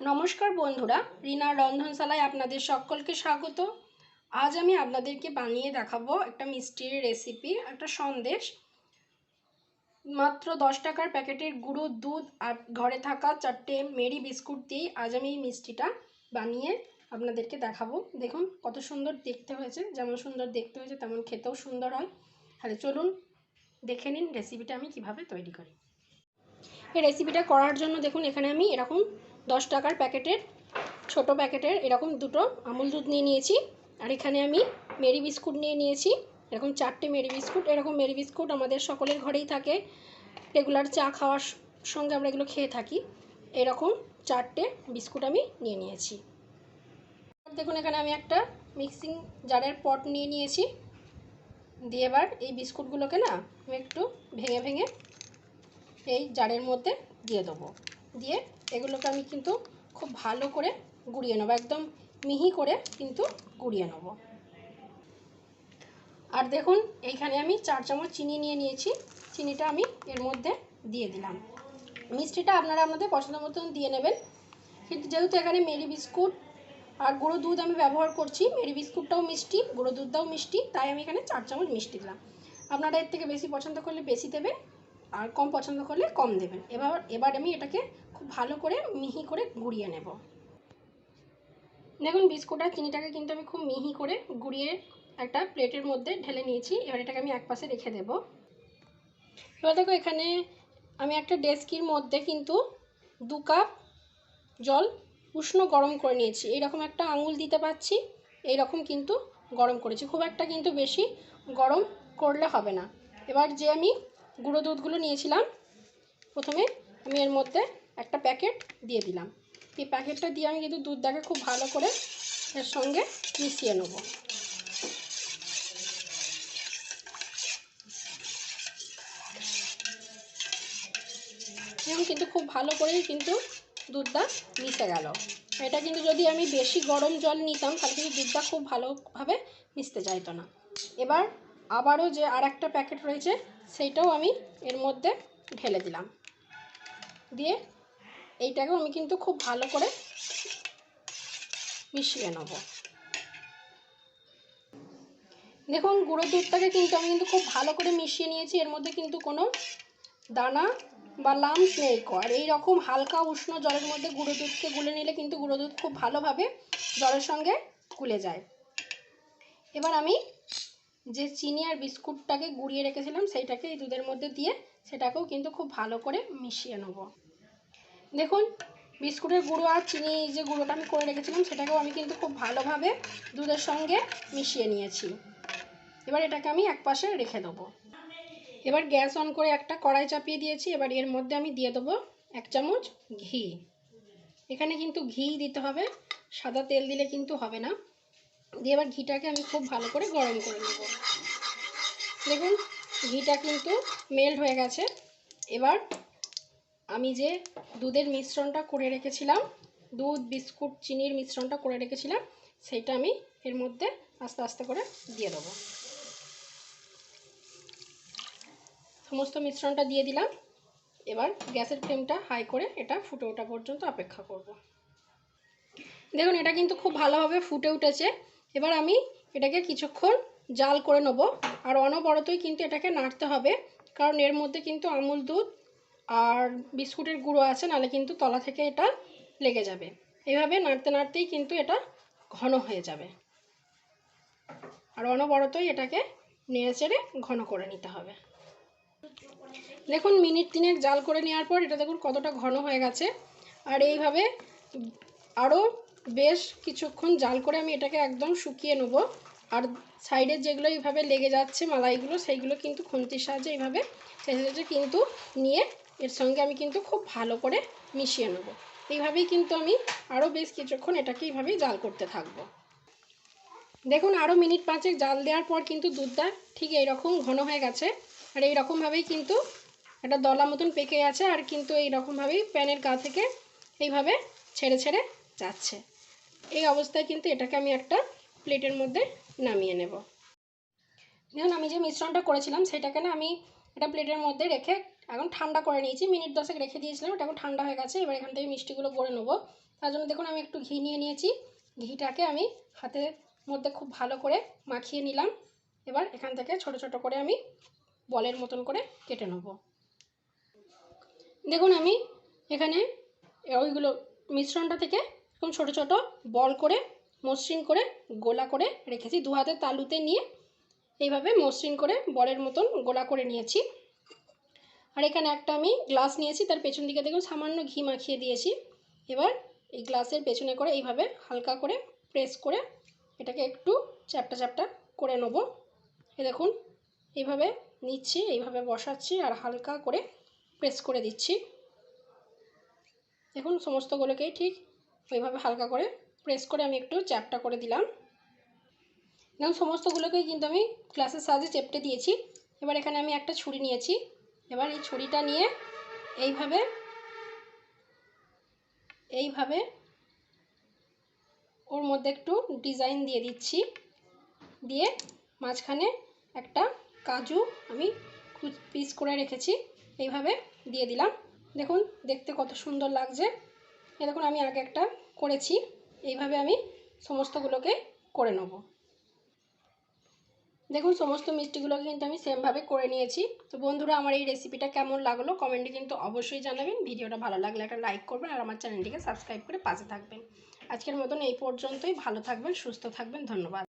নমস্কার বন্ধুরা, রিনার রন্ধনশালায় আপনাদের সকলকে স্বাগত। আজ আমি আপনাদেরকে বানিয়ে দেখাবো একটা মিষ্টির রেসিপি, একটা সন্দেশ। মাত্র 10 টাকার প্যাকেটের গুঁড়ো দুধ আর ঘরে থাকা 4টে মেরি বিস্কুট দিয়ে আজ আমি এই মিষ্টিটা বানিয়ে আপনাদেরকে দেখাবো। দেখুন কত সুন্দর দেখতে হয়েছে, যেমন সুন্দর দেখতে হয়েছে তেমন খেতেও সুন্দর হয়। তাহলে চলুন দেখে নিন রেসিপিটা আমি কিভাবে তৈরি করি। এই রেসিপিটা করার জন্য দেখুন এখানে আমি এরকম 10 টাকার প্যাকেটের ছোট প্যাকেটের এরকম দুটো আমুল দুধ নিয়ে নিয়েছি। আর এখানে আমি মেরি বিস্কুট নিয়ে নিয়েছি, এরকম 4টে মেরি বিস্কুট। এরকম মেরি বিস্কুট আমাদের সকলের ঘরেই থাকে, রেগুলার চা খাওয়ার সঙ্গে আমরা এগুলো খেয়ে থাকি। এরকম 4টে বিস্কুট আমি নিয়ে নিয়েছি। দেখুন এখানে আমি একটা মিক্সিং জারের পট নিয়ে নিয়েছি। দিয়ে এবার এই বিস্কুটগুলোকে না আমি একটু ভেঙে ভেঙে এই জারের মধ্যে দিয়ে দেবো। দিয়ে এগুলোকে আমি কিন্তু খুব ভালো করে গুঁড়িয়ে নেবো, একদম মিহি করে কিন্তু গুঁড়িয়ে নেবো। আর দেখুন এইখানে আমি 4 চামচ চিনি নিয়ে নিয়েছি। চিনিটা আমি এর মধ্যে দিয়ে দিলাম। মিষ্টিটা আপনারা আপনাদের পছন্দ মতন দিয়ে নেবেন, কিন্তু যেহেতু এখানে মেরি বিস্কুট আর গুঁড়ো দুধ আমি ব্যবহার করছি, মেরি বিস্কুটটাও মিষ্টি, গুঁড়ো দুধটাও মিষ্টি, তাই আমি এখানে 4 চামচ মিষ্টি দিলাম। আপনারা এর থেকে বেশি পছন্দ করলে বেশি দেবেন, আর কম পছন্দ করলে কম দেবেন। এবার আমি এটাকে খুব ভালো করে মিহি করে গুঁড়িয়ে নেব। দেখুন বিস্কুট আর চিনিটাকে কিন্তু আমি খুব মিহি করে গুঁড়িয়ে একটা প্লেটের মধ্যে ঢেলে নিয়েছি। এবার এটাকে আমি একপাশে রেখে দেব। এবার দেখো এখানে আমি একটা ডেস্কির মধ্যে কিন্তু 2 কাপ জল উষ্ণ গরম করে নিয়েছি। এইরকম একটা আঙুল দিতে পারছি, এইরকম কিন্তু গরম করেছি, খুব একটা কিন্তু বেশি গরম করলে হবে না। এবার যে আমি গুঁড়ো দুধগুলো নিয়েছিলাম, প্রথমে আমি এর মধ্যে একটা প্যাকেট দিয়ে দিলাম। এই প্যাকেটটা দিয়ে আমি কিন্তু দুধটাকে খুব ভালো করে এর সঙ্গে মিশিয়ে নেব। এবং কিন্তু খুব ভালো করেই কিন্তু দুধটা মিশে গেল। এটা কিন্তু যদি আমি বেশি গরম জল নিতাম তাহলে কিন্তু দুধটা খুব ভালোভাবে মিশতে চাইতো না। এবার আবারও যে আর একটা প্যাকেট রয়েছে সেইটাও আমি এর মধ্যে ঢেলে দিলাম। দিয়ে এইটাকেও আমি কিন্তু খুব ভালো করে মিশিয়ে নেব। দেখুন গুঁড়ো দুধটাকে কিন্তু আমি খুব ভালো করে মিশিয়ে নিয়েছি, এর মধ্যে কিন্তু কোনো দানা বা লাম্পস নেই। আর এইরকম হালকা উষ্ণ জলের মধ্যে গুঁড়ো দুধকে গুলে নিলে কিন্তু গুঁড়ো দুধ খুব ভালোভাবে জলের সঙ্গে গুলে যায়। এবার আমি যে চিনি আর বিস্কুটটাকে গুঁড়িয়ে রেখেছিলাম সেইটাকে এই দুধের মধ্যে দিয়ে সেটাকেও কিন্তু খুব ভালো করে মিশিয়ে নেব। দেখুন বিস্কুটের গুঁড়ো আর চিনি যে গুঁড়োটা আমি করে রেখেছিলাম সেটাকেও আমি কিন্তু খুব ভালোভাবে দুধের সঙ্গে মিশিয়ে নিয়েছি। এবার এটাকে আমি একপাশে রেখে দেবো। এবার গ্যাস অন করে একটা কড়াই চাপিয়ে দিয়েছি। এবার এর মধ্যে আমি দিয়ে দেবো 1 চামচ ঘি। এখানে কিন্তু ঘি দিতে হবে, সাদা তেল দিলে কিন্তু হবে না। দিয়ে এবার ঘিটাকে আমি খুব ভালো করে গরম করে নেব। দেখুন ঘিটা কিন্তু মেল্ট হয়ে গেছে। এবার আমি যে দুধের মিশ্রণটা করে রেখেছিলাম, দুধ বিস্কুট চিনির মিশ্রণটা করে রেখেছিলাম, সেইটা আমি এর মধ্যে আস্তে আস্তে করে দিয়ে দেবো। সমস্ত মিশ্রণটা দিয়ে দিলাম। এবার গ্যাসের ফ্লেমটা হাই করে এটা ফুটে ওঠা পর্যন্ত অপেক্ষা করব। দেখুন এটা কিন্তু খুব ভালোভাবে ফুটে উঠেছে। এবার আমি এটাকে কিছুক্ষণ জাল করে নেব। আর অনবরতই কিন্তু এটাকে নাড়তে হবে, কারণ এর মধ্যে কিন্তু আমুল দুধ আর বিস্কুটের গুঁড়ো আছে, নাহলে কিন্তু তলা থেকে এটা লেগে যাবে। এইভাবে নাড়তে নাড়তেই কিন্তু এটা ঘন হয়ে যাবে। আর অনবরতই এটাকে নেড়ে চেড়ে ঘন করে নিতে হবে। দেখুন মিনিট 3 জাল করে নেওয়ার পর এটা দেখুন কতটা ঘন হয়ে গেছে। আর এইভাবে আরও বেশ কিছুক্ষণ জাল করে আমি এটাকে একদম শুকিয়ে নেব। আর সাইডের যেগুলো এইভাবে লেগে যাচ্ছে মালাইগুলো, সেইগুলো কিন্তু খুন্তির সাহায্যে এইভাবে ছেঁচে কিন্তু নিয়ে এর সঙ্গে আমি কিন্তু খুব ভালো করে মিশিয়ে নেব। এইভাবেই কিন্তু আমি আরও বেশ কিছুক্ষণ এটাকে এইভাবেই জাল করতে থাকবো। দেখুন আরও মিনিট 5 জাল দেওয়ার পর কিন্তু দুধটা ঠিক এইরকম ঘন হয়ে গেছে। আর এইরকমভাবেই কিন্তু একটা দলা মতন পেকে আছে। আর কিন্তু এইরকমভাবেই প্যানের গা থেকে এইভাবে ছেড়ে ছেড়ে যাচ্ছে। এই অবস্থায় কিন্তু এটাকে আমি একটা প্লেটের মধ্যে নামিয়ে নেব। দেখুন আমি যে মিশ্রণটা করেছিলাম সেটাকে না আমি একটা প্লেটের মধ্যে রেখে এখন ঠান্ডা করে নিয়েছি, মিনিট 10 রেখে দিয়েছিলাম, ওটা এখন ঠান্ডা হয়ে গেছে। এবার এখান থেকে মিষ্টিগুলো গড়ে নেবো। তার জন্য দেখুন আমি একটু ঘি নিয়ে নিয়েছি, ঘিটাকে আমি হাতের মধ্যে খুব ভালো করে মাখিয়ে নিলাম। এবার এখান থেকে ছোট ছোট করে আমি বলের মতন করে কেটে নেব। দেখুন আমি এখানে ওইগুলো মিশ্রণটা থেকে এরকম ছোট ছোট বল করে মসৃণ করে গোলা করে রেখেছি। দু হাতে তালুতে নিয়ে এইভাবে মসৃণ করে বলের মতন গোলা করে নিয়েছি। আর এখানে একটা আমি গ্লাস নিয়েছি, তার পেছন দিকে দেখুন সামান্য ঘি মাখিয়ে দিয়েছি। এবার এই গ্লাসের পেছনে করে এইভাবে হালকা করে প্রেস করে এটাকে একটু চ্যাপটা চ্যাপটা করে নেব। এ দেখুন এইভাবে নিচ্ছি, এইভাবে বসাচ্ছি আর হালকা করে প্রেস করে দিচ্ছি। দেখুন সমস্তগুলোকেই ঠিক ওইভাবে হালকা করে প্রেস করে আমি একটু চ্যাপটা করে দিলাম। দেখুন সমস্তগুলোকেই কিন্তু আমি গ্লাসের সাহায্যে চেপটে দিয়েছি। এবার এখানে আমি একটা ছুরি নিয়েছি। এবার এই ছুরিটা নিয়ে এইভাবে ওর মধ্যে একটু ডিজাইন দিয়ে দিচ্ছি, দিয়ে মাঝখানে একটা কাজু আমি পিস করে রেখেছি, এইভাবে দিয়ে দিলাম। দেখুন দেখতে কত সুন্দর লাগছে। দেখুন আমি আগে একটা করেছি, এইভাবে আমি সমস্তগুলোকে করে নেব। দেখুন সমস্ত মিষ্টিগুলোকে কিন্তু আমি সেমভাবে করে নিয়েছি। তো বন্ধুরা আমার এই রেসিপিটা কেমন লাগলো কমেন্টে কিন্তু অবশ্যই জানাবেন। ভিডিওটা ভালো লাগলে একটা লাইক করবেন আর আমার চ্যানেলটিকে সাবস্ক্রাইব করে পাশে থাকবেন। আজকের মতন এই পর্যন্তই। ভালো থাকবেন, সুস্থ থাকবেন, ধন্যবাদ।